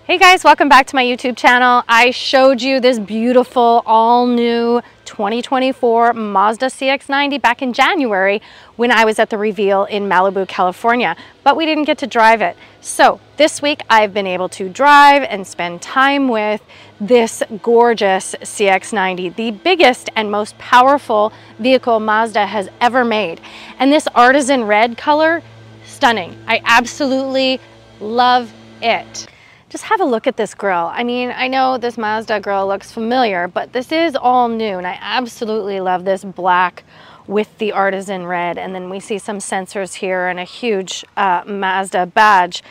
Hey guys, welcome back to my YouTube channel. I showed you this beautiful all new 2024 Mazda CX-90 back in January when I was at the reveal in Malibu, California, but we didn't get to drive it. So this week I've been able to drive and spend time with this gorgeous CX-90, the biggest and most powerful vehicle Mazda has ever made. And this artisan red color, stunning. I absolutely love it. Just have a look at this grille. I mean, I know this Mazda grille looks familiar, but this is all new, and I absolutely love this black with the artisan red. And then we see some sensors here and a huge Mazda badge.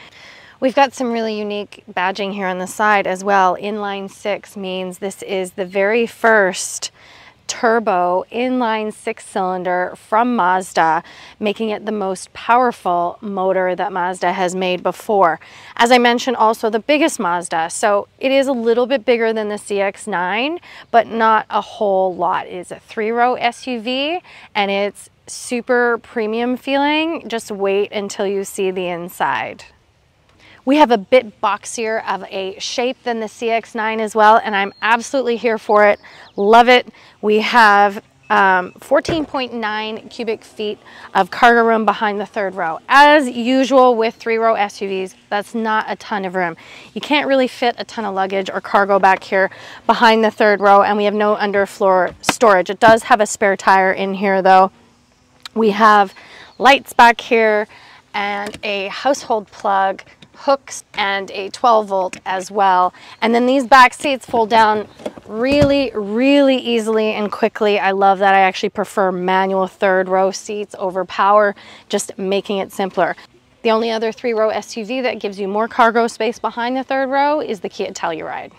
We've got some really unique badging here on the side as well. Inline 6 means this is the very first turbo inline 6-cylinder from Mazda, making it the most powerful motor that Mazda has made before. As I mentioned, also the biggest Mazda, so it is a little bit bigger than the CX-9, but not a whole lot. It is a 3-row SUV and it's super premium feeling. Just wait until you see the inside. We have a bit boxier of a shape than the CX-9 as well, and I'm absolutely here for it. Love it. We have 14.9 cubic feet of cargo room behind the third row. As usual with 3-row SUVs, that's not a ton of room. You can't really fit a ton of luggage or cargo back here behind the third row, and we have no underfloor storage. It does have a spare tire in here though. We have lights back here and a household plug, hooks, and a 12-volt as well. And then these back seats fold down really easily and quickly. I love that. I actually prefer manual third row seats over power, just making it simpler. The only other 3-row SUV that gives you more cargo space behind the third row is the Kia Telluride.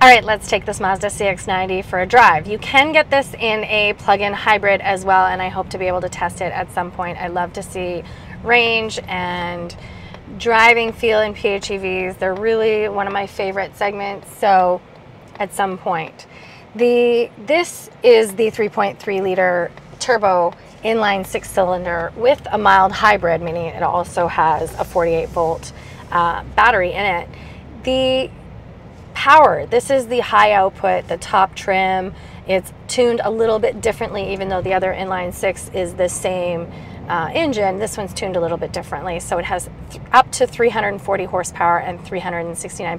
All right, let's take this Mazda CX-90 for a drive. You can get this in a plug-in hybrid as well, and I hope to be able to test it at some point. I love to see range and driving feel in PHEVs. They're really one of my favorite segments, so at some point. This is the 3.3 liter turbo inline 6-cylinder with a mild hybrid, meaning it also has a 48-volt battery in it. The power, this is the high output, the top trim. It's tuned a little bit differently, even though the other inline 6 is the same engine. This one's tuned a little bit differently, so it has up to 340 horsepower and 369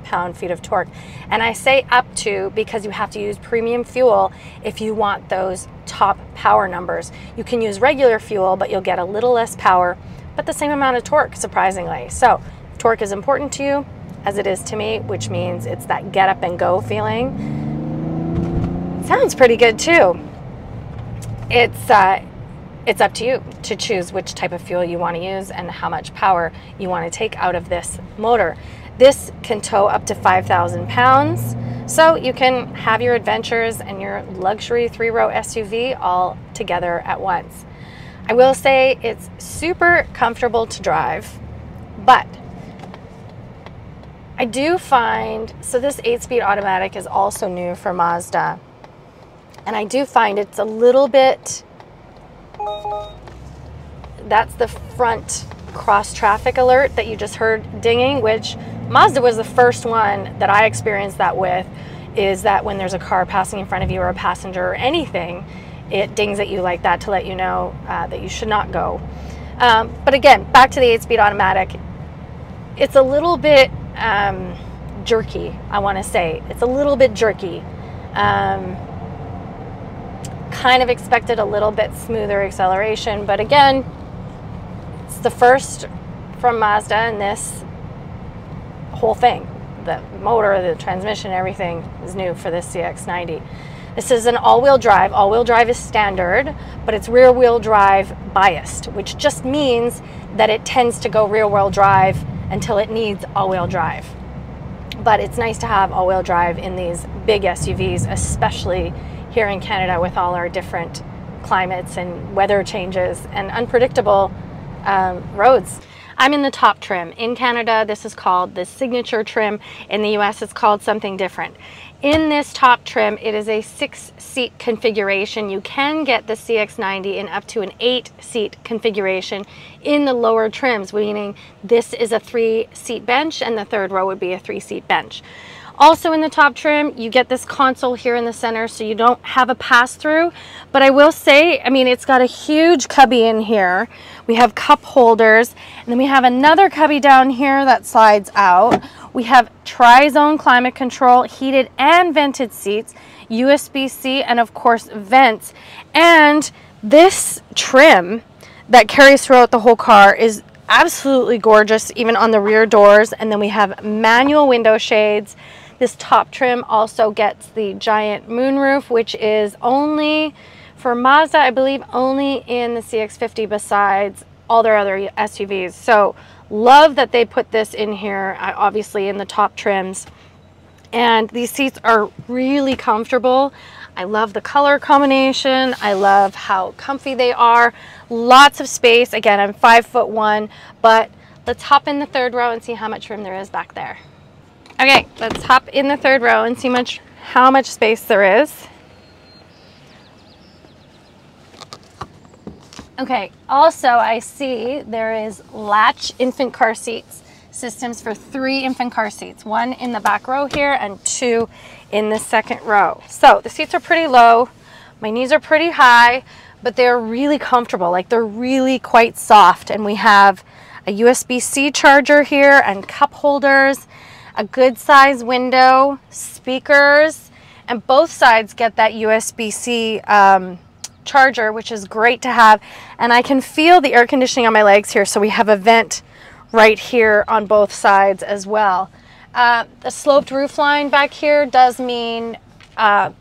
pound-feet of torque. And I say up to because you have to use premium fuel if you want those top power numbers. You can use regular fuel, but you'll get a little less power, but the same amount of torque, surprisingly. So if torque is important to you, as it is to me, which means it's that get up and go feeling. Sounds pretty good too. It's up to you to choose which type of fuel you want to use and how much power you want to take out of this motor. This can tow up to 5,000 pounds, so you can have your adventures and your luxury 3-row SUV all together at once. I will say it's super comfortable to drive, but I do find, so this 8-speed automatic is also new for Mazda, and I do find it's a little bit, that's the front cross traffic alert that you just heard dinging, which Mazda was the first one that I experienced that with, is that when there's a car passing in front of you or a passenger or anything, it dings at you like that to let you know that you should not go. But again, back to the 8-speed automatic, it's a little bit jerky, I want to say. It's a little bit jerky. Kind of expected a little bit smoother acceleration, but again, it's the first from Mazda, and this whole thing, the motor, the transmission, everything is new for this CX-90. This is an all-wheel drive. All-wheel drive is standard, but it's rear-wheel drive biased, which just means that it tends to go rear-wheel drive until it needs all-wheel drive. But it's nice to have all-wheel drive in these big SUVs, especially here in Canada with all our different climates and weather changes and unpredictable roads. I'm in the top trim. In Canada, this is called the Signature trim. In the US, it's called something different. In this top trim, it is a 6-seat configuration. You can get the CX-90 in up to an 8-seat configuration in the lower trims, meaning this is a 3-seat bench and the third row would be a 3-seat bench. Also in the top trim, you get this console here in the center, so you don't have a pass-through. But I will say, I mean, it's got a huge cubby in here. We have cup holders, and then we have another cubby down here that slides out. We have tri-zone climate control, heated and vented seats, USB-C, and of course vents. And this trim that carries throughout the whole car is absolutely gorgeous, even on the rear doors. And then we have manual window shades. This top trim also gets the giant moonroof, which is only for Mazda, I believe, only in the CX-50 besides all their other SUVs. So love that they put this in here, obviously in the top trims. And these seats are really comfortable. I love the color combination. I love how comfy they are. Lots of space. Again, I'm 5'1", but let's hop in the third row and see how much room there is back there. Okay, let's hop in the third row and see how much space there is. Okay, also I see there is latch infant car seats, systems for 3 infant car seats, 1 in the back row here and 2 in the second row. So the seats are pretty low, my knees are pretty high, but they're really comfortable, like they're really quite soft. And we have a USB-C charger here and cup holders, a good size window, speakers, and both sides get that USB-C charger, which is great to have. And I can feel the air conditioning on my legs here, so we have a vent right here on both sides as well. The sloped roof line back here does mean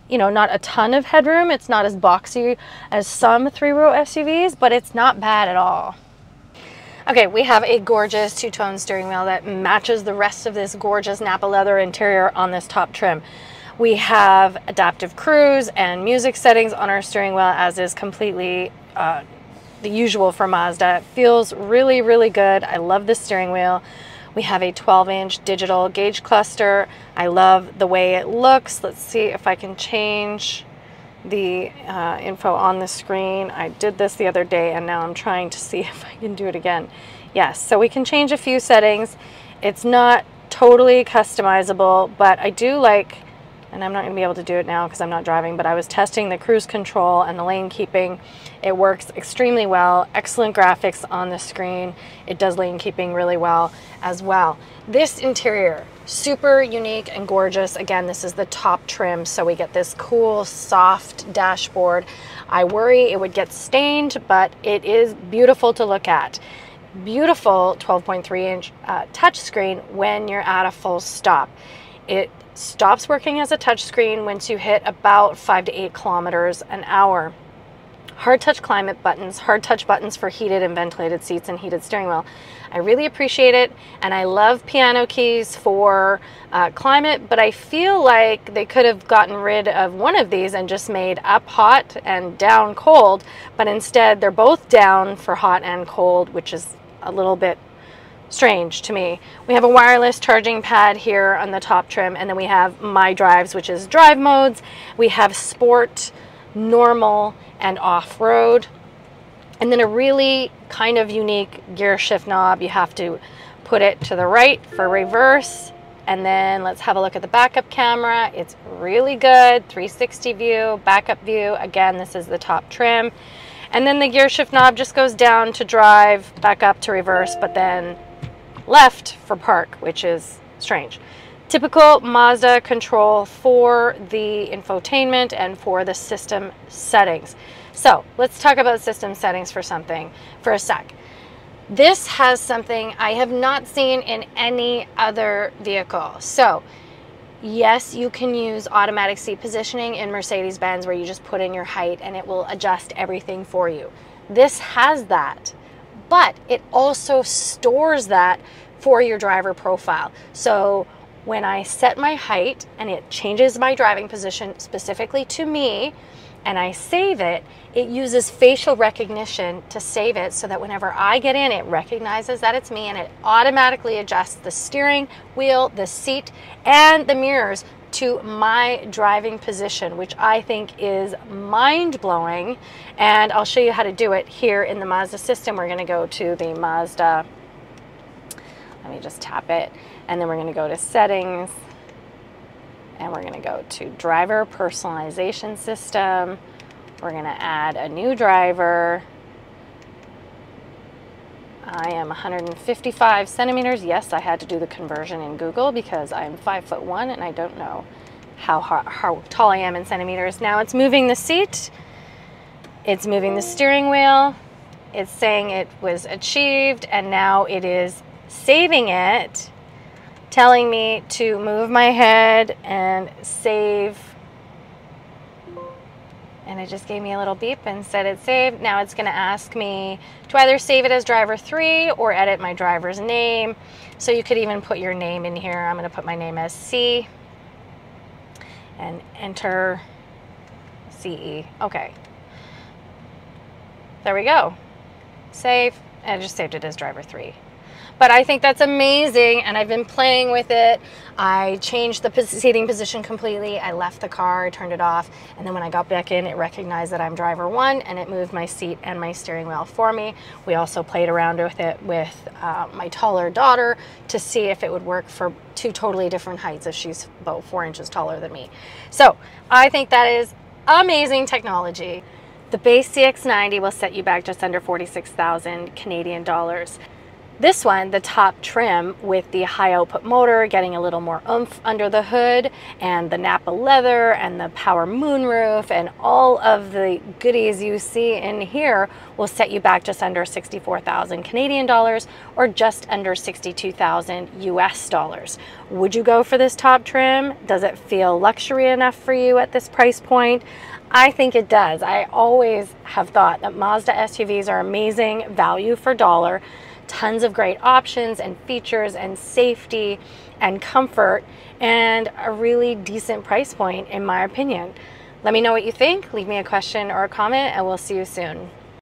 you know, not a ton of headroom. It's not as boxy as some 3-row SUVs, but it's not bad at all. Okay, we have a gorgeous 2-tone steering wheel that matches the rest of this gorgeous Napa leather interior on this top trim. We have adaptive cruise and music settings on our steering wheel, as is completely the usual for Mazda. It feels really, really good. I love the steering wheel. We have a 12-inch digital gauge cluster. I love the way it looks. Let's see if I can change the info on the screen. I did this the other day and now I'm trying to see if I can do it again. Yes, so we can change a few settings. It's not totally customizable, but I do like, and I'm not going to be able to do it now because I'm not driving, but I was testing the cruise control and the lane keeping. It works extremely well. Excellent graphics on the screen. It does lane keeping really well as well. This interior, super unique and gorgeous. Again, this is the top trim, so we get this cool, soft dashboard. I worry it would get stained, but it is beautiful to look at. Beautiful 12.3-inch touchscreen when you're at a full stop. It stops working as a touchscreen once you hit about 5 to 8 kilometers an hour. Hard touch climate buttons, hard touch buttons for heated and ventilated seats and heated steering wheel. I really appreciate it, and I love piano keys for climate, but I feel like they could have gotten rid of one of these and just made up hot and down cold, but instead they're both down for hot and cold, which is a little bit strange to me. We have a wireless charging pad here on the top trim, and then we have My Drives, which is drive modes. We have sport, normal, and off-road, and then a really kind of unique gear shift knob. You have to put it to the right for reverse, and then let's have a look at the backup camera. It's really good, 360 view, backup view. Again, this is the top trim, and then the gear shift knob just goes down to drive, back up to reverse, but then left for park, which is strange. Typical Mazda control for the infotainment and for the system settings. So let's talk about system settings for a sec. This has something I have not seen in any other vehicle. So yes, you can use automatic seat positioning in Mercedes-Benz, where you just put in your height and it will adjust everything for you. This has that, but it also stores that for your driver profile. So when I set my height and it changes my driving position specifically to me, and I save it, it uses facial recognition to save it so that whenever I get in, it recognizes that it's me and it automatically adjusts the steering wheel, the seat, and the mirrors to my driving position, which I think is mind-blowing. And I'll show you how to do it here in the Mazda system. We're going to go to the Mazda, let me just tap it, and then we're going to go to settings, and we're going to go to driver personalization system. We're going to add a new driver. I am 155 centimeters. Yes, I had to do the conversion in Google because I'm 5'1" and I don't know how tall I am in centimeters. Now it's moving the seat. It's moving the steering wheel. It's saying it was achieved, and now it is saving it, telling me to move my head and save. And it just gave me a little beep and said it's saved. Now it's going to ask me to either save it as driver 3 or edit my driver's name. So you could even put your name in here. I'm going to put my name as C and enter CE. Okay. There we go. Save. And I just saved it as driver 3. But I think that's amazing, and I've been playing with it. I changed the seating position completely. I left the car, I turned it off, and then when I got back in, it recognized that I'm driver 1, and it moved my seat and my steering wheel for me. We also played around with it with my taller daughter to see if it would work for 2 totally different heights, if she's about 4 inches taller than me. So I think that is amazing technology. The base CX-90 will set you back just under 46,000 Canadian dollars. This one, the top trim with the high output motor, getting a little more oomph under the hood, and the Napa leather and the power moonroof and all of the goodies you see in here will set you back just under 64,000 Canadian dollars or just under 62,000 US dollars. Would you go for this top trim? Does it feel luxury enough for you at this price point? I think it does. I always have thought that Mazda SUVs are amazing value for dollar. Tons of great options and features and safety and comfort, and a really decent price point in my opinion. Let me know what you think. Leave me a question or a comment, and we'll see you soon.